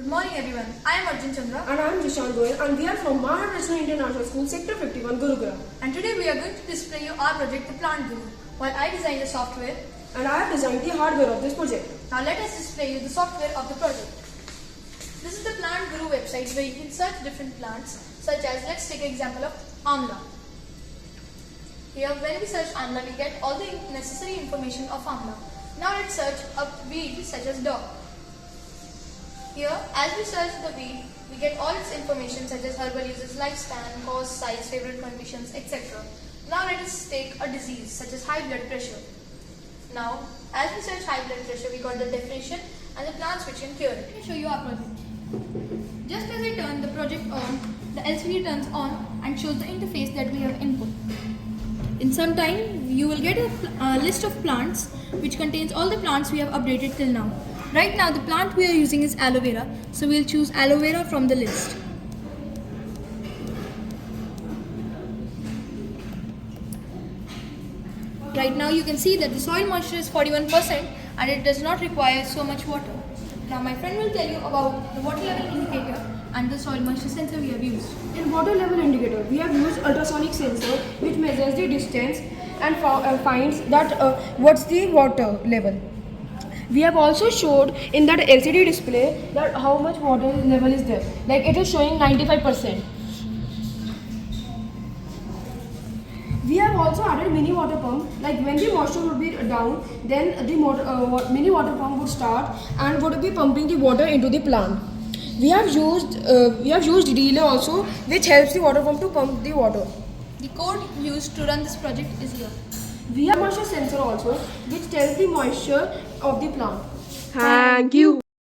Good morning everyone. I am Arjun Chandra And I am Jishan Goyal and we are from Maharashtra International School, Sector 51, Gurugram. and today we are going to display you our project, The Plant Guru, while I designed the software. And I have designed the hardware of this project. Now let us display you the software of the project. This is the Plant Guru website where you can search different plants such as, let's take an example of Amla. Here when we search Amla we get all the necessary information of Amla. Now let's search a weed such as dog. Here, as we search the weed, we get all its information such as herbal uses, lifespan, cause, size, favorite conditions, etc. Now let us take a disease such as high blood pressure. Now, as we search high blood pressure, we got the definition and the plants which can cure it. Let me show you our project. Just as I turn the project on, the LCD turns on and shows the interface that we have input. In some time, you will get a list of plants which contains all the plants we have updated till now. Right now, the plant we are using is aloe vera, so we will choose aloe vera from the list. Right now, you can see that the soil moisture is 41% and it does not require so much water. Now, my friend will tell you about the water level indicator and the soil moisture sensor we have used. In water level indicator, we have used ultrasonic sensor which measures the distance and finds that what's the water level. We have also showed in that LCD display that how much water level is there. Like it is showing 95%. We have also added mini water pump. Like when the moisture would be down, then the mini water pump would start and would be pumping the water into the plant. We have used relay also, which helps the water pump to pump the water. The code used to run this project is here. We have moisture sensor also, which tells the moisture of the plant. Thank you.